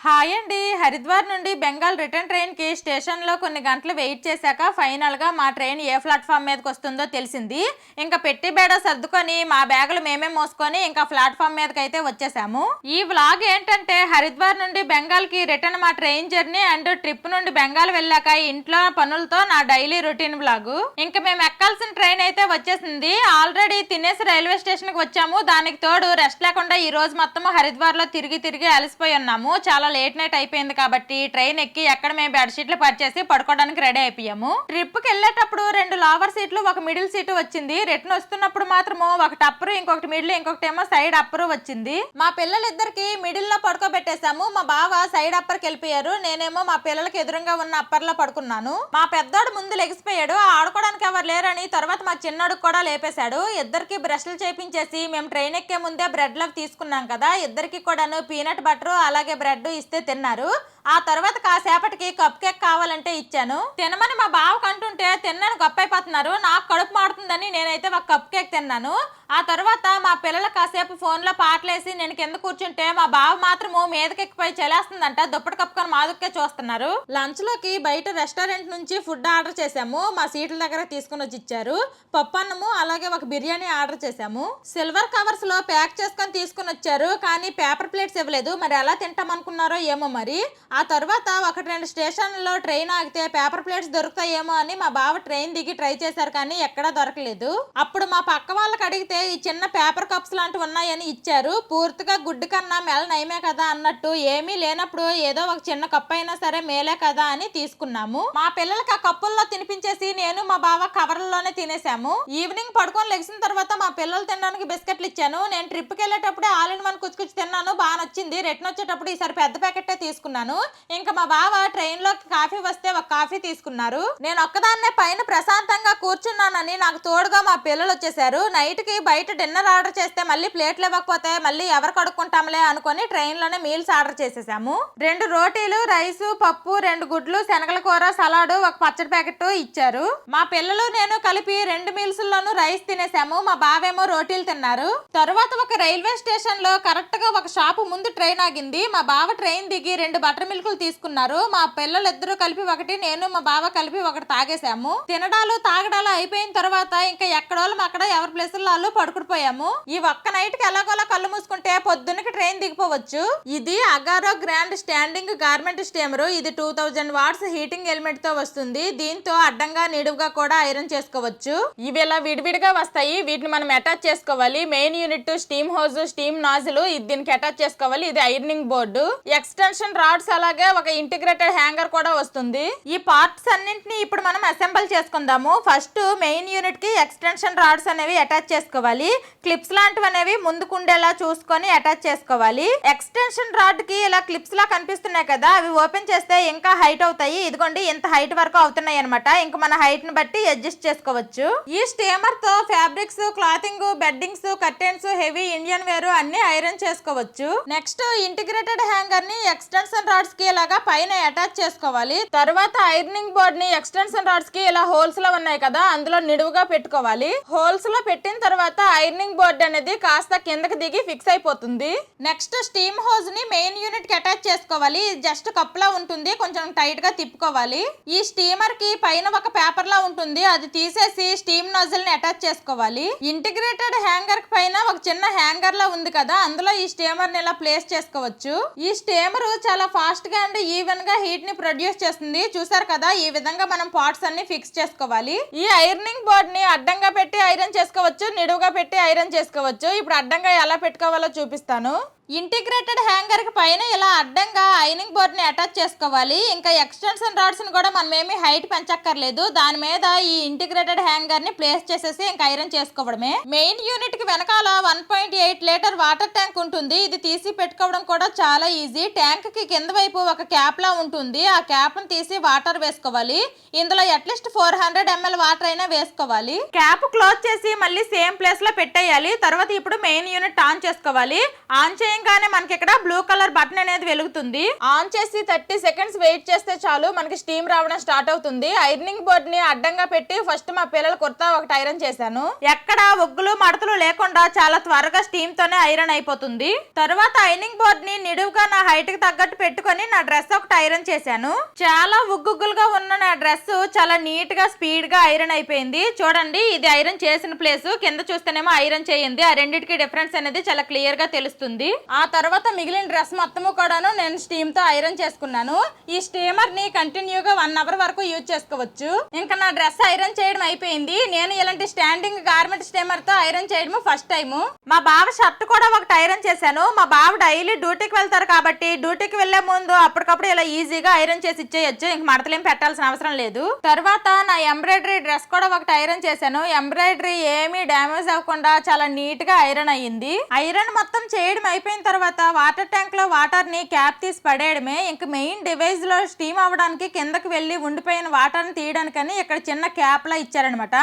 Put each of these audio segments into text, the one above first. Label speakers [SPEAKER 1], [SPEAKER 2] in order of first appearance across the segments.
[SPEAKER 1] Hi అండి. హరిద్వార్ నుండి Bengal return ట్రైన్కి స్టేషన్లో కొన్ని గంటలు వెయిట్ చేశాక ఫైనల్గా మా ట్రైన్ ఏ ప్లాట్ఫామ్ మీదకి వస్తుందో తెలిసింది. ఇంకా పెట్టి బేడ సర్దుకొని మా బ్యాగులు మేమే మోసుకొని ఇంకా ప్లాట్ఫామ్ మీదకి అయితే వచ్చేసాము. ఈ వ్లాగ్ ఏంటంటే హరిద్వార్ నుండి బెంగాల్కి రిటర్న్ మా ట్రైన్ జర్నీ అండ్ ట్రిప్ నుండి బెంగాల్ వెళ్ళాక ఇంట్లో పనులతో నా డైలీ రొటీన్ వ్లాగ్. ఇంకా మేము ఎక్కాల్సిన ట్రైన్ అయితే వచ్చేసింది. ఆల్రెడీ తినేసి రైల్వే స్టేషన్కి వచ్చాము. దానికి తోడు రెస్ట్ లేకుండా ఈ రోజు మొత్తం హరిద్వార్లో తిరిగి అలసిపోయి ఉన్నాము. చాలా లేట్ నైట్ అయిపోయింది కాబట్టి ట్రైన్ ఎక్కి ఎక్కడ మేము బెడ్షీట్లు పర్చేసి పడుకోవడానికి రెడీ అయిపోయాము. ట్రిప్ కి వెళ్ళేటప్పుడు 2 లోవర్ సీట్లు ఒక మిడిల్ సీటు వచ్చింది. రిటర్న్ వస్తున్నప్పుడు మాత్రము ఒకటి అప్పరు ఇంకొకటి మిడిల్ ఇంకొకటి ఏమో సైడ్ అప్పరు వచ్చింది. మా పిల్లలిద్దరికి మిడిల్ లో పడుకోబెట్టేశాము. మా బావ సైడ్ అప్పర్కి వెళ్ళిపోయారు. నేనేమో మా పిల్లలకి ఎదురుగా ఉన్న అప్పర్ లో పడుకున్నాను. మా పెద్దోడు ముందు లెగిసిపోయాడు. ఆడుకోవడానికి ఎవరు లేరని తర్వాత మా చిన్నోడికి కూడా లేపేశాడు. ఇద్దరికి బ్రష్లు చేపించేసి మేము ట్రైన్ ఎక్కే ముందే బ్రెడ్ లవ్ తీసుకున్నాం కదా, ఇద్దరికి కూడాను పీనట్ బటర్ అలాగే బ్రెడ్ ఇస్తే తిన్నారు. ఆ తర్వాత కాసేపటికి కప్ కేక్ కావాలంటే ఇచ్చాను. తినమని మా బావకు అంటుంటే తిన్నాను గొప్పైపోతున్నారు. నాకు కడుపు మాడుతుందని నేనైతే ఒక కప్ కేక్ తిన్నాను. ఆ తర్వాత మా పిల్లలు కాసేపు ఫోన్ లో పాటలేసి నేను కింద కూర్చుంటే మా బావ మాత్రము మీదకెక్కిపోయి చలేస్తుందంట దుప్పటి కప్పుకొని మాదుకే చూస్తున్నారు. లంచ్ లోకి బయట రెస్టారెంట్ నుంచి ఫుడ్ ఆర్డర్ చేసాము. మా సీట్ల దగ్గర తీసుకుని వచ్చి ఇచ్చారు. పప్పు అన్నము అలాగే ఒక బిర్యానీ ఆర్డర్ చేసాము. సిల్వర్ కవర్స్ లో ప్యాక్ చేసుకొని తీసుకుని వచ్చారు. కానీ పేపర్ ప్లేట్స్ ఇవ్వలేదు. మరి ఎలా తింటాం అనుకున్నారో ఏమో మరి. ఆ తర్వాత 1-2 స్టేషన్లలో ట్రైన్ ఆగితే పేపర్ ప్లేట్స్ దొరుకుతాయేమో అని మా బావ ట్రైన్ దిగి ట్రై చేశారు కానీ ఎక్కడా దొరకలేదు. అప్పుడు మా పక్క వాళ్ళకి అడిగితే ఈ చిన్న పేపర్ కప్స్ లాంటివి ఉన్నాయని ఇచ్చారు. పూర్తిగా గుడ్డు కన్నా మెల నయమే కదా అన్నట్టు ఏమీ లేనప్పుడు ఏదో ఒక చిన్న కప్పు అయినా సరే మేలే కదా అని తీసుకున్నాము. మా పిల్లలకి ఆ కప్పుల్లో తినిపించేసి నేను మా బావ కవర్లలోనే తినేసాము. ఈవినింగ్ పడుకొని లెగిసిన తర్వాత మా పిల్లలు తినడానికి బిస్కెట్లు ఇచ్చాను. నేను ట్రిప్కి వెళ్ళేటప్పుడే ఆల్ ఇన్ వన్ కుచ్చి తిన్నాను, బాగా నచ్చింది. రిటర్న్ వచ్చేటప్పుడు ఈసారి పెద్ద ప్యాకెట్టే తీసుకున్నాను. ఇంకా మా బావ ట్రైన్ లో కాఫీ వస్తే ఒక కాఫీ తీసుకున్నారు. నేను ఒక్కదాన్నే పైన ప్రశాంతంగా కూర్చున్నానని నాకు తోడుగా మా పిల్లలు వచ్చేసారు. నైట్ కి బయట డిన్నర్ ఆర్డర్ చేస్తే మళ్ళీ ప్లేట్లు ఇవ్వకపోతే మళ్ళీ ఎవరు కడుక్కుంటాంలే అనుకుని ట్రైన్ లోనే మీల్స్ ఆర్డర్ చేసేసాము. 2 రోటీలు, రైస్, పప్పు, 2 గుడ్లు, శనగల కూర, సలాడ్, ఒక పచ్చడి ప్యాకెట్ ఇచ్చారు. మా పిల్లలు నేను కలిపి 2 మీల్స్ లోను రైస్ తినేసాము. మా బావేమో రోటీలు తిన్నారు. తర్వాత ఒక రైల్వే స్టేషన్ లో కరెక్ట్ గా ఒక షాపు ముందు ట్రైన్ ఆగింది. మా బావ ట్రైన్ దిగి 2 బటర్ మిల్కులు తీసుకున్నారు. మా పిల్లలు ఇద్దరు కలిపి ఒకటి, నేను మా బావ కలిపి ఒకటి తాగేసాము. తినడాలు తాగడాలు అయిపోయిన తర్వాత ఇంకా ఎక్కడోళ్ళం అక్కడ ఎవరి ప్లేసుల్లో పడుకుడిపోయాము. ఈ ఒక్క నైట్ కి ఎలాగోలా కళ్ళు మూసుకుంటే పొద్దున్నకి ట్రైన్ దిగిపోవచ్చు. ఇది Agaro grand standing garment steamer. ఇది 2000 వాట్స్ హీటింగ్ ఎలిమెంట్ తో వస్తుంది. దీంతో అడ్డంగా నిడువుగా కూడా ఐరన్ చేసుకోవచ్చు. ఇవి ఇలా విడివిడిగా వస్తాయి. వీటిని మనం అటాచ్ చేసుకోవాలి. Main unit, steam hose, steam nozzle దీనికి అటాచ్ చేసుకోవాలి. ఇది ఐరనింగ్ బోర్డు, ఎక్స్టెన్షన్ రాడ్స్ అలాగే ఒక ఇంటిగ్రేటెడ్ హ్యాంగర్ కూడా వస్తుంది. ఈ పార్ట్స్ అన్నింటినీ ఇప్పుడు మనం అసెంబుల్ చేసుకుందాము. ఫస్ట్ మెయిన్ యూనిట్ కి ఎక్స్టెన్షన్ రాడ్స్ అనేవి అటాచ్ చేసుకోవాలి. క్లిప్స్ లాంటివి అనేవి ముందుకుండేలా చూసుకొని అటాచ్ చేసుకోవాలి. ఎక్స్టెన్షన్ రాడ్ కి ఇలా క్లిప్స్ లా కనిపిస్తున్నాయి కదా, అవి ఓపెన్ చేస్తే ఇంకా హైట్ అవుతాయి. ఇదిగోండి ఇంత హైట్ వరకు అవుతున్నాయి అనమాట. ఇంకా మన హైట్ ని బట్టి అడ్జస్ట్ చేసుకోవచ్చు. ఈ స్టీమర్ తో fabrics, clothing, beddings, curtains, heavy Indian wear అన్ని ఐరన్ చేసుకోవచ్చు. నెక్స్ట్ ఇంటిగ్రేటెడ్ హ్యాంగర్ ని ఎక్స్టెన్షన్ రాడ్స్ కి ఇలాగా పైన అటాచ్ చేసుకోవాలి. తర్వాత ఐరనింగ్ బోర్డ్ ని ఎక్స్టెన్షన్ రాడ్స్ కి ఇలా హోల్స్ లో ఉన్నాయి కదా అందులో నిడువుగా పెట్టుకోవాలి. హోల్స్ లో పెట్టిన తర్వాత ఐరనింగ్ బోర్డ్ అనేది కాస్త కిందకి దిగి ఫిక్స్ అయిపోతుంది. నెక్స్ట్ స్టీమ్ హోజ్ ని మెయిన్ యూనిట్ కి అటాచ్ చేసుకోవాలి. జస్ట్ కప్ లా ఉంటుంది, కొంచెం టైట్ గా తిప్పుకోవాలి. ఈ స్టీమర్ కి పైన ఒక పేపర్ లా ఉంటుంది, అది తీసేసి స్టీమ్ నాజిల్ ని అటాచ్ చేసుకోవాలి. ఇంటిగ్రేటెడ్ హ్యాంగర్ కి పైన ఒక చిన్న హ్యాంగర్ లా ఉంది కదా, అందులో ఈ స్టీమర్ ని ఇలా ప్లేస్ చేసుకోవచ్చు. ఈ స్టీమర్ చాలా ఫాస్ట్ గా అండ్ ఈవెన్ గా హీట్ ని ప్రొడ్యూస్ చేస్తుంది. చూసారు కదా, ఈ విధంగా మనం పార్ట్స్ అన్ని ఫిక్స్ చేసుకోవాలి. ఈ ఐరనింగ్ బోర్డ్ ని అడ్డంగా పెట్టి ఐరన్ చేసుకోవచ్చు, నిడువుగా పెట్టి ఐరన్ చేసుకోవచ్చు. ఇప్పుడు అడ్డంగా ఎలా పెట్టుకోవాలో చూపిస్తాను. ఇంటిగ్రేటెడ్ హ్యాంగర్ కి పైన ఇలా అడ్డంగా ఐరనింగ్ బోర్డ్ ని అటాచ్ చేసుకోవాలి. ఇంకా ఎక్స్టెన్షన్ రాడ్స్ ని కూడా మనం ఏమి హైట్ పెంచక్కర్లేదు. దాని మీద ఈ ఇంటిగ్రేటెడ్ హ్యాంగర్ ని ప్లేస్ చేసేసి ఇంకా ఐరన్ చేసుకోవడమే. మెయిన్ యూనిట్ కి వెనకాల 1.8 లీటర్ వాటర్ ట్యాంక్ ఉంటుంది. ఇది తీసి పెట్టుకోవడం కూడా చాలా ఈజీ. ట్యాంక్ కి కింద వైపు ఒక క్యాప్ లా ఉంటుంది. ఆ క్యాప్ ని తీసి వాటర్ వేసుకోవాలి. ఇందులో అట్లీస్ట్ 400 ml వాటర్ అయినా వేసుకోవాలి. క్యాప్ క్లోజ్ చేసి మళ్ళీ సేమ్ ప్లేస్ లో పెట్టేయాలి. తర్వాత ఇప్పుడు మెయిన్ యూనిట్ ఆన్ చేసుకోవాలి. ఆన్ చేయగానే మనకి ఇక్కడ బ్లూ కలర్ బటన్ అనేది వెలుగుతుంది. ఆన్ చేసి 30 సెకండ్స్ వెయిట్ చేస్తే చాలు మనకి స్టీమ్ రావడం స్టార్ట్ అవుతుంది. ఐరనింగ్ బోర్డ్ ని అడ్డంగా పెట్టి ఫస్ట్ మా పిల్లల కుర్తా ఒకటి ఐరన్ చేశాను. ఎక్కడ ఒగ్గులు మడతలు లేకుండా చాలా త్వరగా స్టీమ్ తోనే ఐరన్ అయిపోతుంది. తర్వాత ఐరనింగ్ బోర్డ్ ని నిడువుగా నా హైట్ కి తగ్గట్టు పెట్టుకొని నా డ్రెస్ ఒకటి ఐరన్ చేశాను. చాలా ఉగ్గుగులుగా ఉన్న నా డ్రెస్ చాలా నీట్ గా స్పీడ్ గా ఐరన్ అయిపోయింది. చూడండి, ఇది ఐరన్ చేసిన ప్లేస్, కింద చూస్తేనేమో ఐరన్ చేయింది. ఆ రెండింటికి డిఫరెన్స్ అనేది చాలా క్లియర్ గా తెలుస్తుంది. ఆ తర్వాత మిగిలిన డ్రెస్ మొత్తము కూడాను నేను స్టీమ్ తో ఐరన్ చేసుకున్నాను. ఈ స్టీమర్ ని కంటిన్యూగా 1 అవర్ వరకు యూజ్ చేసుకోవచ్చు. ఇంకా నా డ్రెస్ ఐరన్ చేయడం అయిపోయింది. నేను ఇలాంటి స్టాండింగ్ గార్మెంట్ స్టీమర్ తో ఐరన్ చేయడం ఫస్ట్ టైం. మా బావ షర్ట్ కూడా ఒకటి ఐరన్ చేశాను. మా బావ డైలీ డ్యూటీకి వెళ్తారు కాబట్టి డ్యూటీకి వెళ్లే ముందు అప్పటికప్పుడు ఇలా ఈజీగా ఐరన్ చేసి ఇచ్చేయచ్చు. ఇంక మడతలేం పెట్టాల్సిన అవసరం లేదు. తర్వాత నా ఎంబ్రాయిడరీ డ్రెస్ కూడా ఒకటి ఐరన్ చేశాను. ఎంబ్రాయిడరీ ఏమీ డ్యామేజ్ అవ్వకుండా చాలా నీట్ గా ఐరన్ అయ్యింది. ఐరన్ మొత్తం చేయడం అయిపోయిన తర్వాత వాటర్ ట్యాంక్ లో వాటర్ ని క్యాప్ తీసి పడేయడమే. ఇంక మెయిన్ డివైస్ లో స్టీమ్ అవ్వడానికి కిందకి వెళ్లి ఉండిపోయిన వాటర్ ని తీయడానికని ఇక్కడ చిన్న క్యాప్ లా ఇచ్చారనమాట.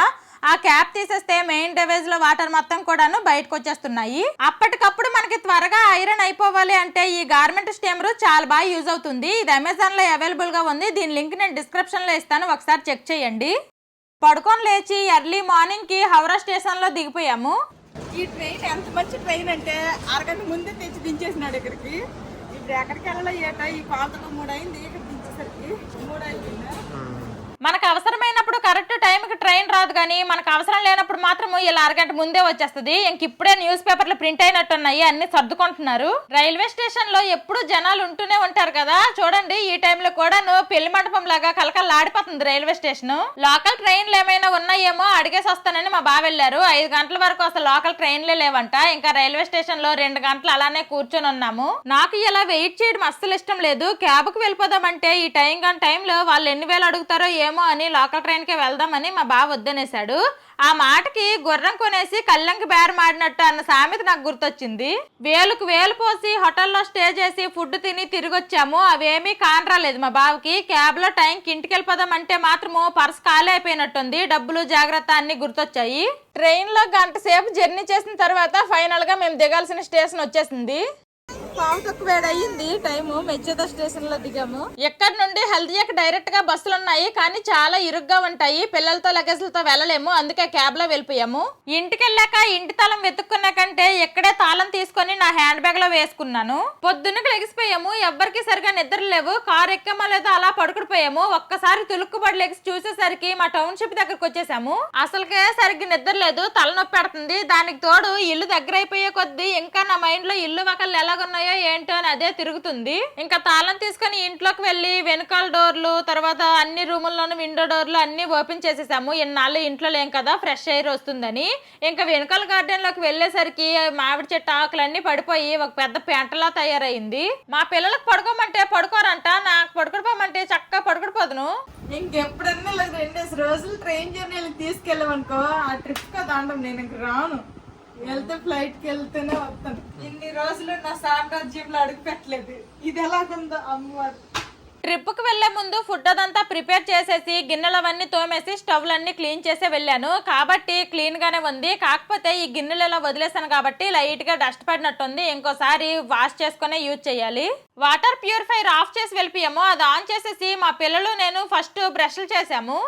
[SPEAKER 1] ఆ క్యాప్ తీసేస్తే మెయిన్ డివైస్ లో వాటర్ మొత్తం కూడాను బయటకు వచ్చేస్తున్నాయి. అప్పటికప్పుడు మనకి త్వరగా ఐరన్ అయిపోవాలి అంటే ఈ గార్మెంట్ స్టీమర్ చాలా బాగా యూజ్ అవుతుంది. ఇది అమెజాన్ లో అవైలబుల్ గా ఉంది. దీని లింక్ నేను డిస్క్రిప్షన్ లో ఇస్తాను, ఒకసారి చెక్ చేయండి. పడుకొని లేచి ఎర్లీ మార్నింగ్ కి హౌరా స్టేషన్ లో దిగిపోయాము.
[SPEAKER 2] ఈ ట్రైన్ ఎంత మంచి ట్రైన్ అంటే అరగంట ముందే తెచ్చి దించేసినాడు ఇక్కడికి. ఇప్పుడు ఎక్కడికి వెళ్ళాలో ఏటా ఈ పాతకు 3 అయింది, ఇక్కడ దించేసరికి 3 అయిపోయింది.
[SPEAKER 1] మనకు అవసరమైనప్పుడు కరెక్ట్ టైంకి ట్రైన్ రాదు, కానీ మనకు అవసరం లేనప్పుడు మాత్రం ఇలా అరగంట ముందే వచ్చేస్తుంది. ఇంక ఇప్పుడే న్యూస్ పేపర్లు ప్రింట్ అయినట్టున్నాయి, అన్ని సర్దుకుంటున్నారు. రైల్వే స్టేషన్ లో ఎప్పుడు జనాలు ఉంటూనే ఉంటారు కదా. చూడండి, ఈ టైంలో కూడాను పెళ్లి మండపం లాగా కలకలాడిపోతుంది రైల్వే స్టేషన్. లోకల్ ట్రైన్లు ఏమైనా ఉన్నాయేమో అడిగేసి వస్తానని మా బావ వెళ్ళారు. 5 గంటల వరకు అసలు లోకల్ ట్రైన్లే లేవంట. ఇంకా రైల్వే స్టేషన్ లో 2 గంటలు అలానే కూర్చొని ఉన్నాము. నాకు ఇలా వెయిట్ చేయడం అస్సలు ఇష్టం లేదు. క్యాబ్ కు వెళ్ళిపోదామంటే ఈ టైంలో వాళ్ళు ఎన్ని వేలు అడుగుతారో ఏమో అని లోకల్ ట్రైన్ కి వెళ్దామని మా బావ వద్దనేశాడు. ఆ మాటకి గుర్రం కొనేసి కళ్ళంకి బేరమాడినట్టు అన్న సామెత నాకు గుర్తొచ్చింది. వేలుకు వేలు పోసి హోటల్లో స్టే చేసి ఫుడ్ తిని తిరిగి వచ్చాము. అవేమీ కానరాలేదు మా బావకి. క్యాబ్ లో టైంకి ఇంటికి వెళ్ళిపోదామంటే మాత్రము పర్స్ ఖాళీ అయిపోయినట్టుంది. డబ్బులు జాగ్రత్త అన్ని గుర్తొచ్చాయి. ట్రైన్ లో గంట సేపు జర్నీ చేసిన తర్వాత ఫైనల్ గా మేము దిగాల్సిన స్టేషన్ వచ్చేసింది.
[SPEAKER 2] పావు తక్కువ వేడి అయ్యింది టైము. మెచ్చేదా స్టేషన్ లో దిగాము.
[SPEAKER 1] ఎక్కడ నుండి హల్దియాకి డైరెక్ట్ గా బస్సులు ఉన్నాయి, కానీ చాలా ఇరుగ్గా ఉంటాయి. పిల్లలతో లగేజ్లతో వెళ్ళలేము, అందుకే క్యాబ్ లో వెళ్ళిపోయాము. ఇంటికి వెళ్ళాక ఇంటి తాళం వెతుక్కున్నా కంటే ఇక్కడే తాళం తీసుకొని నా హ్యాండ్ బ్యాగ్ లో వేసుకున్నాను. పొద్దున్నకి లెగిసిపోయాము. ఎవ్వరికి సరిగా నిద్ర లేవు. కారు ఎక్కమో లేదో అలా పడుకుడిపోయాము. ఒక్కసారి తులుక్కుబడి లెగిసి చూసేసరికి మా టౌన్షిప్ దగ్గరకు వచ్చేసాము. అసలుకే సరిగ్గా నిద్ర లేదు, తలనొప్పి పెడుతుంది. దానికి తోడు ఇల్లు దగ్గర అయిపోయే కొద్దీ ఇంకా నా మైండ్ లో ఇల్లు ఒకళ్ళు ఎలాగున్నాయో ఏంటో అని అదే తిరుగుతుంది. ఇంకా తాళం తీసుకొని ఇంట్లోకి వెళ్ళి వెనకాల డోర్లు, తర్వాత అన్ని రూముల్లోనూ విండో డోర్లు అన్ని ఓపెన్ చేసేసాము. ఇన్నాళ్ళు ఇంట్లో లేం కదా, ఫ్రెష్ ఎయిర్ వస్తుందని. ఇంకా వెనకాల గార్డెన్ లోకి వెళ్ళేసరికి మామిడి చెట్టు ఆకులన్నీ పడిపోయి ఒక పెద్ద పెంటలా తయారైంది. మా పిల్లలకు పడుకోమంటే పడుకోరంట, నాకు పడుకోమంటే చక్కగా పడుకోపోదును.
[SPEAKER 2] ఇంకెప్పుడన్నా 2 రోజులు ట్రైన్ జర్నీలకు తీసుకెళ్ళామనుకో, ఆ ట్రిప్ కా దాండం నేను ఇంక రాను. వెళ్తే ఫ్లైట్ కి వెళ్తేనే వస్తాను. ఇన్ని రోజులు నా సామ్రాజ్యంలో అడుగు పెట్టలేదు. ఇది ఎలాగుందో అమ్మవారు.
[SPEAKER 1] ట్రిప్ కు వెళ్లే ముందు ఫుడ్ అదంతా ప్రిపేర్ చేసేసి గిన్నెలవన్నీ తోమేసి స్టవ్లన్నీ క్లీన్ చేసే వెళ్ళాను. కాబట్టి క్లీన్ గానే ఉంది. కాకపోతే ఈ గిన్నెలు ఇలా వదిలేసాను కాబట్టి లైట్ గా డస్ట్ పడినట్టుంది. ఇంకోసారి వాష్ చేసుకునే యూజ్ చేయాలి. వాటర్ ప్యూరిఫైర్ ఆఫ్ చేసి వెళ్ళిపోయాము. అది ఆన్ చేసేసి మా పిల్లలు నేను ఫస్ట్ బ్రష్లు చేసాము.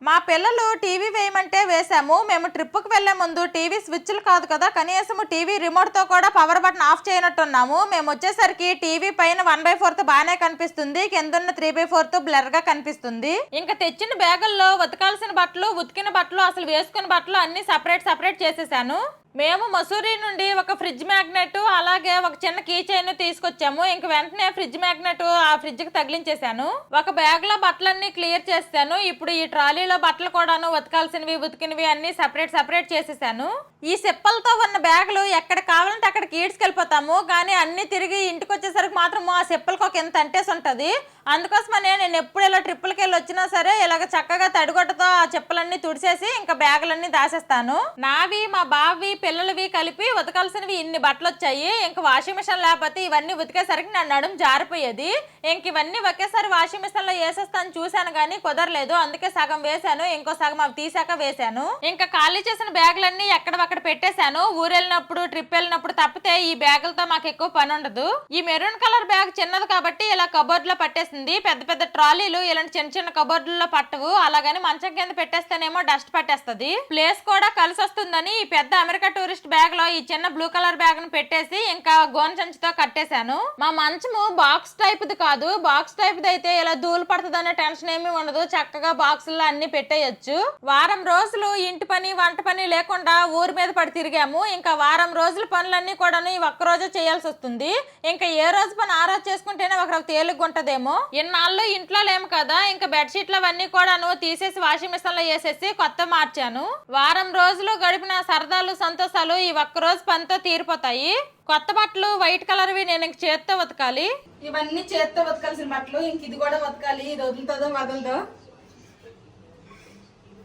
[SPEAKER 1] మా పిల్లలు టీవీ వేయమంటే వేసాము. మేము ట్రిప్కి వెళ్లే ముందు టీవీ స్విచ్లు కాదు కదా, కనీసం టీవీ రిమోట్ తో కూడా పవర్ బటన్ ఆఫ్ చేయనట్టున్నాము. మేము వచ్చేసరికి టీవీ పైన 1/4 బాగానే కనిపిస్తుంది, కింద 3/4 బ్లర్ గా కనిపిస్తుంది. ఇంకా తెచ్చిన బ్యాగుల్లో ఉతకాల్సిన బట్టలు, ఉతికిన బట్టలు, అసలు వేసుకున్న బట్టలు అన్ని సపరేట్ చేసేసాను. మేము మసూరి నుండి ఒక ఫ్రిడ్జ్ మ్యాగ్నెట్ అలాగే ఒక చిన్న కీ చైన్ తీసుకొచ్చాము. ఇంక వెంటనే ఫ్రిడ్జ్ మ్యాగ్నెట్ ఆ ఫ్రిడ్జ్ కి తగిలించేసాను. ఒక బ్యాగ్ లో బట్టలన్నీ క్లియర్ చేసాను. ఇప్పుడు ఈ ట్రాలీలో బట్టలు కూడాను ఉతకాల్సినవి, ఉతికినవి అన్ని సపరేట్ చేసేసాను. ఈ సిప్పలతో ఉన్న బ్యాగులు ఎక్కడ కావాలంటే అక్కడికి ఈడ్చుకెళ్ళిపోతాము, కానీ అన్ని తిరిగి ఇంటికి వచ్చేసరికి మాత్రం ఆ సిప్పలకు ఒక ఎంత అంటేసి ఉంటది. అందుకోసమనే నేను ఎప్పుడు ఇలా ట్రిప్పులకి వెళ్ళి వచ్చినా సరే ఇలాగ చక్కగా తడిగొట్టతో ఆ చెప్పులన్నీ తుడిచేసి ఇంకా బ్యాగులన్నీ దాసేస్తాను. నావి మా బావి పిల్లలవి కలిపి ఉతకాల్సినవి ఇన్ని బట్టలు వచ్చాయి. ఇంక వాషింగ్ మిషన్ లేకపోతే ఇవన్నీ ఉతికేసరికి నా నడుము జారిపోయేది. ఇంక ఇవన్నీ ఒకేసారి వాషింగ్ మిషన్ లో వేసేస్తాను చూశాను కానీ కుదరలేదు. అందుకే సగం వేసాను, ఇంకో సగం అవి తీసాక వేసాను. ఇంకా ఖాళీ చేసిన బ్యాగులన్నీ ఎక్కడక్కడ పెట్టేశాను. ఊరు వెళ్ళినప్పుడు ట్రిప్ వెళ్ళినప్పుడు తప్పితే ఈ బ్యాగులతో మాకు ఎక్కువ పని ఉండదు. ఈ మెరూన్ కలర్ బ్యాగ్ చిన్నది కాబట్టి ఇలా కబోర్డ్ లో పట్టేసింది. పెద్ద పెద్ద ట్రాలీలు ఇలాంటి చిన్న చిన్న కబోర్డుల్లో పట్టవు. అలాగని మంచం కింద పెట్టేస్తేనేమో డస్ట్ పట్టేస్తుంది. ప్లేస్ కూడా కలిసి వస్తుందని ఈ పెద్ద అమెరికా టూరిస్ట్ బ్యాగ్ లో ఈ చిన్న బ్లూ కలర్ బ్యాగ్ ను పెట్టేసి ఇంకా గోన్ సంచితో కట్టేశాను. మా మంచము బాక్స్ టైప్ ది కాదు. బాక్స్ టైప్ ది అయితే ఇలా ధూళి పడుతుందనే టెన్షన్ ఏమీ ఉండదు. చక్కగా బాక్సుల్లో అన్ని పెట్టేయచ్చు. వారం రోజులు ఇంటి పని వంట పని లేకుండా ఊరి మీద పడి తిరిగాము. ఇంకా వారం రోజుల పనులన్నీ కూడా ఈ ఒక్క రోజు చేయాల్సి వస్తుంది. ఇంకా ఏ రోజు పని ఆ రోజు చేసుకుంటేనే ఒక తేలిగ్గా ఉంటదేమో. ఇన్నాళ్ళు ఇంట్లో లేము కదా, ఇంకా బెడ్షీట్లు అవన్నీ కూడాను తీసేసి వాషింగ్ మిషన్ లో వేసేసి కొత్త మార్చాను. వారం రోజులు గడిపిన సరదాలు సంతోషాలు ఈ ఒక్క రోజు పనితో తీరిపోతాయి. కొత్త బట్టలు వైట్ కలర్వి నేను ఇంక చేత్తో ఉతకాలి.
[SPEAKER 2] ఇవన్నీ చేత్తో ఉతకాల్సిన బట్టలు. ఇంక ఇది కూడా ఉతకాలి. ఇది వదులుతుందో వదలదో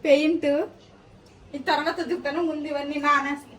[SPEAKER 2] పెయింట్ ఈ తర్వాత ఉతుకుతాను. ముందు ఇవన్నీ నానేస్తాను.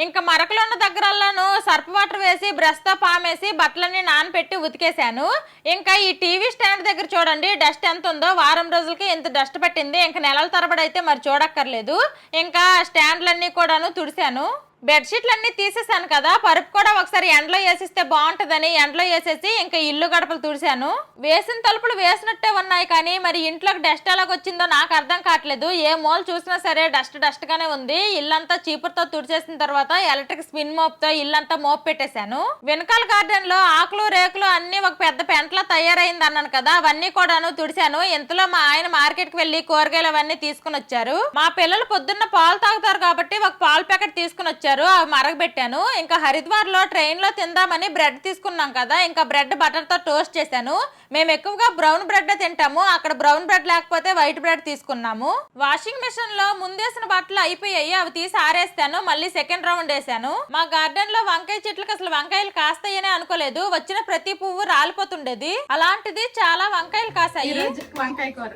[SPEAKER 1] ఇంకా మరకలు ఉన్న దగ్గరల్లోనూ సర్ఫ్ వాటర్ వేసి బ్రష్ తో పామేసి బట్టలన్నీ నానపెట్టి ఉతికేశాను. ఇంకా ఈ టీవీ స్టాండ్ దగ్గర చూడండి డస్ట్ ఎంత ఉందో. వారం రోజులకి ఎంత డస్ట్ పట్టింది. ఇంకా నెలల తరబడి అయితే మరి చూడక్కర్లేదు. ఇంకా స్టాండ్లన్నీ కూడాను తుడిశాను. బెడ్షీట్లన్నీ తీసేసాను కదా, పరుపు కూడా ఒకసారి ఎండలో వేసిస్తే బాగుంటుందని ఎండలో వేసేసి ఇంకా ఇల్లు గడపలు తుడిశాను. వేసిన తలుపులు వేసినట్టే ఉన్నాయి కానీ మరి ఇంట్లోకి డస్ట్ ఎలాగొచ్చిందో నాకు అర్థం కావట్లేదు. ఏ మూల చూసినా సరే డస్ట్ గానే ఉంది. ఇల్లంతా చీపురుతో తుడిచేసిన తర్వాత ఎలక్ట్రిక్ స్పిన్ మోప్ తో ఇల్లంతా మోప్ పెట్టేశాను. వెనకాల గార్డెన్ లో ఆకులు రేకులు అన్ని ఒక పెద్ద పెంటలా తయారైంది అన్నాను కదా, అవన్నీ కూడాను తుడిశాను. ఇంతలో మా ఆయన మార్కెట్ కి వెళ్లి కూరగాయలు అవన్నీ తీసుకుని వచ్చారు. మా పిల్లలు పొద్దున్న పాలు తాగుతారు కాబట్టి ఒక పాల ప్యాకెట్ తీసుకుని వచ్చారు. అవి మరగబెట్టాను. ఇంకా హరిద్వార్ లో ట్రైన్ లో తిందామని బ్రెడ్ తీసుకున్నాం కదా, ఇంకా బ్రెడ్ బటర్ తో టోస్ట్ చేశాను. మేము ఎక్కువగా బ్రౌన్ బ్రెడ్ తింటాము. అక్కడ బ్రౌన్ బ్రెడ్ లేకపోతే వైట్ బ్రెడ్ తీసుకున్నాము. వాషింగ్ మిషన్ లో ముందేసిన బట్టలు అయిపోయాయి. అవి తీసి ఆరేస్తాను. మళ్ళీ సెకండ్ రౌండ్ వేసాను. మా గార్డెన్ లో వంకాయ చెట్లకు అసలు వంకాయలు కాస్తాయనే అనుకోలేదు. వచ్చిన ప్రతి పువ్వు రాలిపోతుండేది. అలాంటిది చాలా వంకాయలు కాసాయి.
[SPEAKER 2] వంకాయ కూర.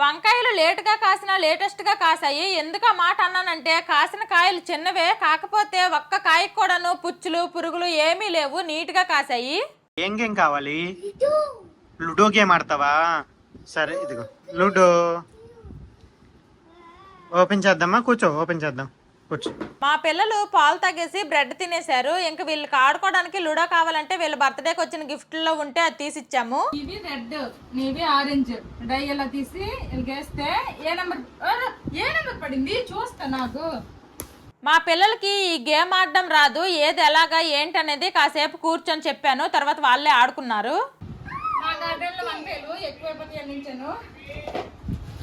[SPEAKER 1] వంకాయలు లేటుగా కాసినా లేటెస్ట్ గా కాసాయి. ఎందుకు ఆ మాట అన్నానంటే కాసిన కాయలు చిన్నవే, కాకపోతే ఒక్క కాయకు కూడాను పుచ్చులు పురుగులు ఏమీ లేవు. నీట్ గా కాసాయి.
[SPEAKER 3] ఏం గేమ్ కావాలి? లూడో గేమ్ ఆడతావా? సరే ఇదిగో లూడో ఓపెన్ చేద్దామా? కూర్చో, ఓపెన్ చేద్దాం.
[SPEAKER 1] మా పిల్లలు పాలు తాగేసి బ్రెడ్ తినేశారు. ఇంకా వీళ్ళకి ఆడుకోవడానికి లూడో కావాలంటే వీళ్ళ బర్త్డేకి వచ్చిన గిఫ్ట్లో ఉంటే అది తీసిచ్చాము.
[SPEAKER 2] ఇవి రెడ్, నీవి ఆరెంజ్. డై ఎలా తీసి వేస్తే ఏ నెంబర్ పడింది చూస్తా. నాకు
[SPEAKER 1] మా పిల్లలకి ఈ గేమ్ ఆడడం రాదు. ఏది ఎలాగా ఏంటనేది కాసేపు కూర్చొని చెప్పాను. తర్వాత వాళ్ళే ఆడుకున్నారు.
[SPEAKER 2] మా గార్డెన్ లో వంకాయలు ఎక్కువైపోతే అందించాను.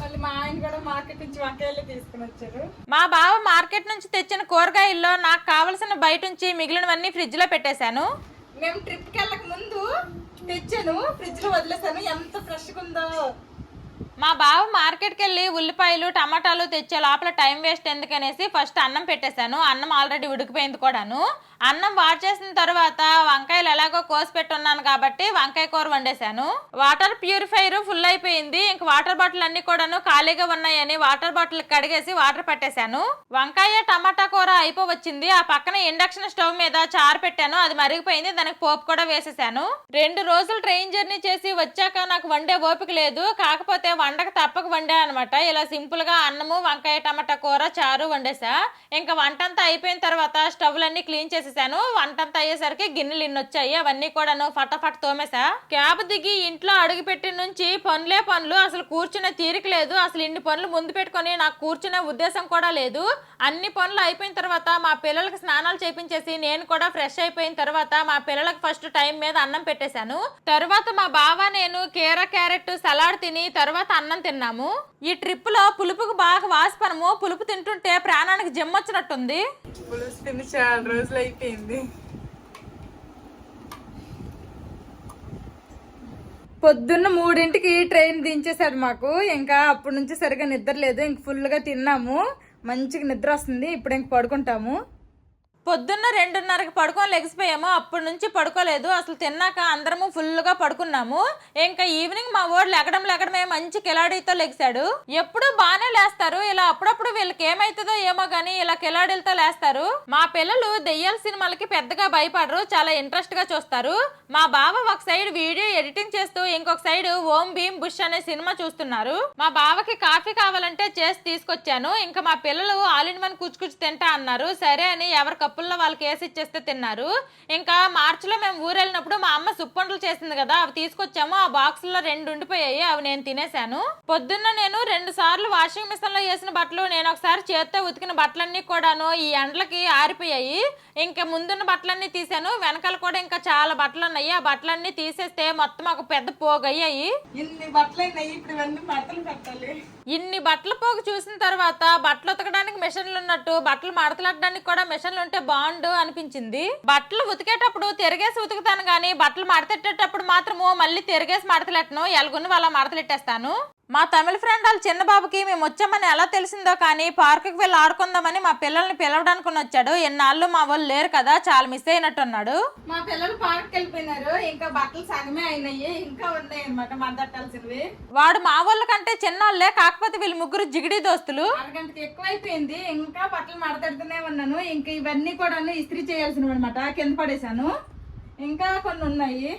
[SPEAKER 2] మళ్ళీ మా ఆయన కూడా మార్కెట్ నుంచి వంకాయలు తీసుకుని వచ్చారు.
[SPEAKER 1] మా బావ మార్కెట్ నుంచి తెచ్చిన కూరగాయల్లో నాకు కావలసిన బయట నుంచి మిగిలినవన్నీ ఫ్రిడ్జ్ లో పెట్టేశాను.
[SPEAKER 2] మేము ట్రిప్ కి వెళ్ళక ముందు తెచ్చాను, ఫ్రిడ్జ్ లో వదిలేసాను. ఎంత ఫ్రెష్ గా ఉందో.
[SPEAKER 1] మా బావ మార్కెట్కి వెళ్ళి ఉల్లిపాయలు టమాటాలు తెచ్చే లోపల టైం వేస్ట్ ఎందుకనేసి ఫస్ట్ అన్నం పెట్టేశాను. అన్నం ఆల్రెడీ ఉడికిపోయింది కూడాను. అన్నం వాట్ చేసిన తర్వాత వంకాయలు ఎలాగో కోసి పెట్టున్నాను కాబట్టి వంకాయ కూర వండేశాను. వాటర్ ప్యూరిఫైర్ ఫుల్ అయిపోయింది. ఇంక వాటర్ బాటిల్ అన్ని కూడాను ఖాళీగా ఉన్నాయని వాటర్ బాటిల్ కడిగేసి వాటర్ పెట్టేశాను. వంకాయ టమాటా కూర అయిపోవచ్చింది. ఆ పక్కన ఇండక్షన్ స్టవ్ మీద చారు పెట్టాను. అది మరిగిపోయింది. దానికి పోపు కూడా వేసేసాను. 2 రోజులు ట్రైన్ జర్నీ చేసి వచ్చాక నాకు వండే ఓపిక లేదు. కాకపోతే వండక తప్పక వండా అనమాట. ఇలా సింపుల్ గా అన్నము వంకాయ టమాటా కూర చారు వండేసా. ఇంకా వంటంతా అయిపోయిన తర్వాత స్టవ్లన్నీ క్లీన్ చేసేసాను. వంటంతా అయ్యేసరికి గిన్నెలు ఇన్ని వచ్చాయి. అవన్నీ కూడాను ఫటాఫట్ తోమేసా. క్యాబ్ దిగి ఇంట్లో అడుగు పెట్టి నుంచి పనులే పనులు. అసలు కూర్చునే తీరిక లేదు. అసలు ఇన్ని పనులు ముందు పెట్టుకొని నాకు కూర్చునే ఉద్దేశం కూడా లేదు. అన్ని పనులు అయిపోయిన తర్వాత మా పిల్లలకి స్నానాలు చేపించేసి నేను కూడా ఫ్రెష్ అయిపోయిన తర్వాత మా పిల్లలకు ఫస్ట్ టైం మీద అన్నం పెట్టేశాను. తర్వాత మా బావ నేను కీర క్యారెట్ సలాడ్ తిని తర్వాత అన్నం తిన్నాము. ఈ ట్రిప్ లో పులుపుకు బాగా వాసిపనము. పులుపు తింటుంటే ప్రాణానికి జిమ్ వచ్చినట్టుంది.
[SPEAKER 2] పులుసు తిని చాలా రోజులు అయిపోయింది. పొద్దున్న 3ంటికి ట్రైన్ దించేశాడు మాకు. ఇంకా అప్పటి నుంచి సరిగా నిద్ర లేదు. ఇంక ఫుల్గా తిన్నాము. మంచిగా నిద్ర వస్తుంది. ఇప్పుడు ఇంక పడుకుంటాము.
[SPEAKER 1] పొద్దున్న 2:30కి పడుకొని లెగిసిపోయాము. అప్పటి నుంచి పడుకోలేదు. అసలు తిన్నాక అందరము ఫుల్గా పడుకున్నాము. ఇంకా ఈవినింగ్ మా వాడు లెగడమే మంచి కిలాడీతో లెగిసాడు. ఎప్పుడు బాగానే లేస్తారు, ఇలా అప్పుడప్పుడు వీళ్ళకి ఏమైతుందో ఏమో గానీ ఇలా కిలాడీలతో లేస్తారు. మా పిల్లలు దెయ్యాల సినిమాలకి పెద్దగా భయపడరు, చాలా ఇంట్రెస్ట్ గా చూస్తారు. మా బావ ఒక సైడ్ వీడియో ఎడిటింగ్ చేస్తూ ఇంకొక సైడ్ ఓం భీమ్ బుష్ అనే సినిమా చూస్తున్నారు. మా బావకి కాఫీ కావాలంటే చేసి తీసుకొచ్చాను. ఇంకా మా పిల్లలు ఆల్ ఇన్ వన్ కూర్చుకూర్చు తింటా అన్నారు. సరే అని ఎవరి కప్పుల్లో వాళ్ళకి వేసి ఇచ్చేస్తే తిన్నారు. ఇంకా మార్చిలో మేము ఊరు వెళ్ళినప్పుడు మా అమ్మ సుప్పండ్లు చేసింది కదా, అవి తీసుకొచ్చాము. ఆ బాక్స్ లో 2 ఉండిపోయాయి, అవి నేను తినేశాను. పొద్దున్న నేను 2 సార్లు వాషింగ్ మిషన్ లో వేసిన బట్టలు, నేను ఒకసారి చేత్తో ఉతికిన బట్టలన్నీ కూడాను ఈ ఎండలకి ఆరిపోయాయి. ఇంకా ముందున్న బట్టలన్నీ తీసాను, వెనకాల కూడా ఇంకా చాలా బట్టలు ఉన్నాయి. ఆ బట్టలన్నీ తీసేస్తే మొత్తం ఒక పెద్ద పోగయ్యాయి.
[SPEAKER 2] ఇన్ని బట్టలు అయినాయి, ఇప్పుడు ఇవన్నీ బట్టలు పెట్టాలి.
[SPEAKER 1] ఇన్ని బట్టల పోగు చూసిన తర్వాత బట్టలు ఉతకడానికి మిషన్లు ఉన్నట్టు బట్టలు మడతలట్టడానికి కూడా మిషన్లు ఉంటే బాగుండు అనిపించింది. బట్టలు ఉతికేటప్పుడు తిరిగేసి ఉతుకుతాను గానీ బట్టలు మడతెట్టేటప్పుడు మాత్రము మళ్ళీ తిరిగేసి మడతలెట్టను, ఎలుగుని వాళ్ళ మడతలెట్టేస్తాను. మా తమిళ ఫ్రెండ్ వాళ్ళ చిన్న బాబుకి మేము వచ్చామని ఎలా తెలిసిందో కానీ పార్కుకి వెళ్ళి ఆడుకుందామని మా పిల్లల్ని పిలవడానికి వచ్చాడు. ఎన్నాళ్ళు మా వాళ్ళు లేరు కదా, చాలా మిస్ అయినట్టున్నాడు.
[SPEAKER 2] మా పిల్లలు పార్క్ వెళ్ళిపోయినారు. ఇంకా బట్టలు సగమే అయినాయి, ఇంకా ఉన్నాయి అనమాట మడతట్టాల్సినవి.
[SPEAKER 1] వాడు మా వాళ్ళ కంటే చిన్నోళ్ళే, కాకపోతే వీళ్ళు ముగ్గురు జిగిడి దోస్తులు.
[SPEAKER 2] అరగంటకి ఎక్కువైపోయింది, ఇంకా బట్టలు మడతెడుతూనే ఉన్నాను. ఇంకా ఇవన్నీ కూడా ఇస్త్రీ చేయాల్సినవి అనమాట, కింద పడేశాను. ఇంకా కొన్ని ఉన్నాయి,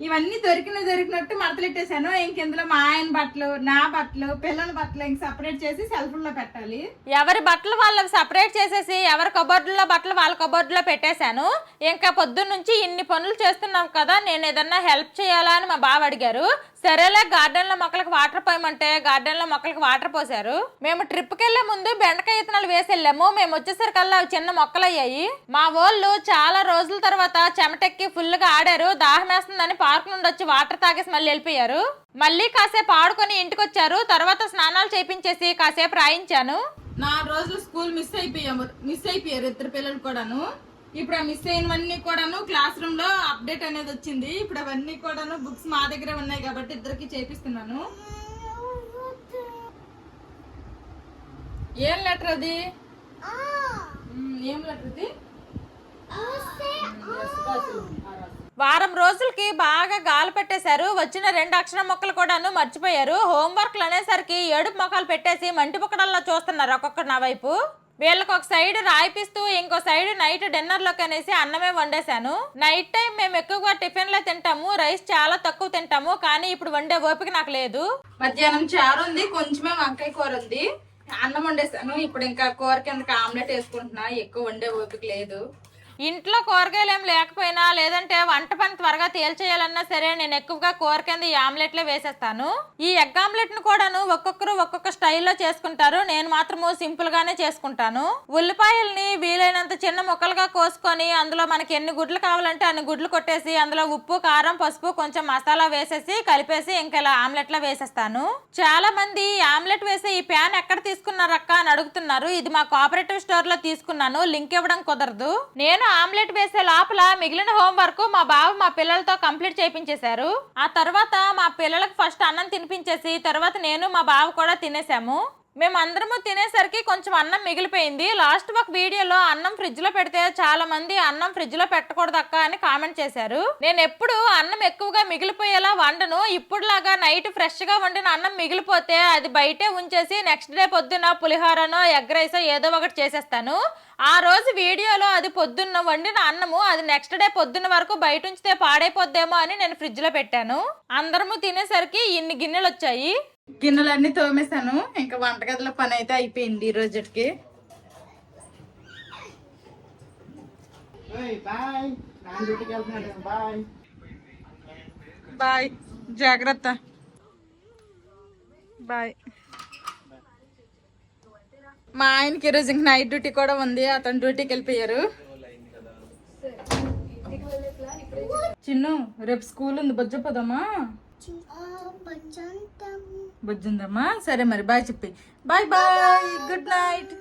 [SPEAKER 2] ఇవన్నీ దొరికినట్టు మడతలెట్టేశాను. ఇంకెందులో మా ఆయన బట్టలు, నా బట్టలు, పిల్లల బట్టలు ఇంక సపరేట్ చేసి సెల్ఫ్లో పెట్టాలి.
[SPEAKER 1] ఎవరి బట్టలు వాళ్ళకి సపరేట్ చేసేసి ఎవరి కబోర్డులో బట్టలు వాళ్ళ కబోర్డులో పెట్టేశాను. ఇంకా పొద్దున్న నుంచి ఇన్ని పనులు చేస్తున్నాం కదా, నేను ఏదన్నా హెల్ప్ చేయాలా అని మా బావ అడిగారు. సరేలే గార్డెన్ లో మొక్కలకు వాటర్ పోయమంటే గార్డెన్ లో మొక్కలకు వాటర్ పోసారు. మేము ట్రిప్ కి వెళ్లే ముందు బెండకాయ విత్తనాలు వేసి వెళ్ళాము. మేము వచ్చేసరికల్లా అవి చిన్న మొక్కలు అయ్యాయి. మా వాళ్ళు చాలా రోజుల తర్వాత చెమటెక్కి ఫుల్ గా ఆడారు. దాహం వేస్తుందని పార్క్ నుండి వచ్చి వాటర్ తాగేసి మళ్ళీ వెళ్ళిపోయారు. మళ్ళీ కాసేపు ఆడుకొని ఇంటికి వచ్చారు. తర్వాత స్నానాలు చేయించేసి కాసేపు రాయించాను.
[SPEAKER 2] 4 రోజులు స్కూల్ మిస్ అయిపోయారు ఇద్దరు పిల్లలు కూడాను. ఇప్పుడు ఆ మిస్ అయినవన్నీ కూడాను క్లాస్ రూమ్ లో అప్డేట్ అనేది వచ్చింది. ఇప్పుడు అవన్నీ కూడాను బుక్స్ మా దగ్గర ఉన్నాయి కాబట్టి ఇద్దరికి చేపిస్తున్నాను. ఏం లెటర్ అది? ఏం లెటర్ అది?
[SPEAKER 1] వారం రోజులకి బాగా గాలి పెట్టేశారు. వచ్చిన 2 అక్షర మొక్కలు కూడాను మర్చిపోయారు. హోంవర్క్లు అనేసరికి 7 మొక్కలు పెట్టేసి మంటి పొక్కడల్లా చూస్తున్నారు ఒక్కొక్కరు నా వైపు. వీళ్ళకి ఒక సైడ్ రాయిపిస్తూ ఇంకో సైడ్ నైట్ డిన్నర్లోకి అనేసి అన్నమే వండేశాను. నైట్ టైం మేము ఎక్కువగా టిఫిన్లే తింటాము, రైస్ చాలా తక్కువ తింటాము. కానీ ఇప్పుడు వండే ఓపిక నాకు లేదు.
[SPEAKER 2] మధ్యాహ్నం చారు ఉంది, కొంచెమే వంకాయ కూర ఉంది, అన్నం వండేసాను. ఇప్పుడు ఇంకా కూర కిందకి ఆమ్లెట్ వేసుకుంటున్నా, ఎక్కువ వండే ఓపిక లేదు.
[SPEAKER 1] ఇంట్లో కూరగాయలు ఏం లేకపోయినా లేదంటే వంట పని త్వరగా తేల్చేయాలన్నా సరే నేను ఎక్కువగా కూర కింద ఈ ఆమ్లెట్లే వేసేస్తాను. ఈ ఎగ్ ఆమ్లెట్ ను కూడాను ఒక్కొక్కరు ఒక్కొక్క స్టైల్లో చేసుకుంటారు. నేను మాత్రము సింపుల్ గానే చేసుకుంటాను. ఉల్లిపాయల్ని వీలైనంత చిన్న ముక్కలుగా కోసుకొని అందులో మనకి ఎన్ని గుడ్లు కావాలంటే అన్ని గుడ్లు కొట్టేసి అందులో ఉప్పు, కారం, పసుపు, కొంచెం మసాలా వేసేసి కలిపేసి ఇంకా ఇలా ఆమ్లెట్లో వేసేస్తాను. చాలా మంది ఆమ్లెట్ వేసే ఈ ప్యాన్ ఎక్కడ తీసుకున్నారక్క అని అడుగుతున్నారు. ఇది మా కోఆపరేటివ్ స్టోర్ లో తీసుకున్నాను, లింక్ ఇవ్వడం కుదరదు. నేను ఆమ్లెట్ వేసే లోపల మిగిలిన హోంవర్క్ మా బావ మా పిల్లలతో కంప్లీట్ చేయించేశారు. ఆ తర్వాత మా పిల్లలకు ఫస్ట్ అన్నం తినిపించేసి తర్వాత నేను మా బావ కూడా తినేసాము. మేము అందరము తినేసరికి కొంచెం అన్నం మిగిలిపోయింది. లాస్ట్ ఒక వీడియోలో అన్నం ఫ్రిడ్జ్ లో పెడితే చాలా మంది అన్నం ఫ్రిడ్జ్ లో పెట్టకూడదు అక్క అని కామెంట్ చేశారు. నేను ఎప్పుడు అన్నం ఎక్కువగా మిగిలిపోయేలా వండను. ఇప్పుడులాగా నైట్ ఫ్రెష్ గా వండిన అన్నం మిగిలిపోతే అది బయటే ఉంచేసి నెక్స్ట్ డే పొద్దున పులిహోరనో ఎగ్ రైసో ఏదో ఒకటి చేసేస్తాను. ఆ రోజు వీడియోలో అది పొద్దున్న వండిన అన్నము అది నెక్స్ట్ డే పొద్దున్న వరకు బయట ఉంచితే పాడైపోద్దేమో అని నేను ఫ్రిడ్జ్ లో పెట్టాను. అందరము తినేసరికి ఇన్ని గిన్నెలు వచ్చాయి.
[SPEAKER 2] గిన్నెలన్నీ తోమేశాను. ఇంకా వంటగదిలో పని అయితే అయిపోయింది ఈ రోజుకి. బాయ్, జాగ్రత్త, బాయ్. మా ఆయనకి ఈరోజు ఇంక నైట్ డ్యూటీ కూడా ఉంది, అతను డ్యూటీకి వెళ్ళిపోయారు. చిన్ను రేపు స్కూల్ ఉంది, బొజ్జపోదామా? బొజ్జుందమ్మా, సరే మరి బాయ్ చెప్పి. Bye bye, good night.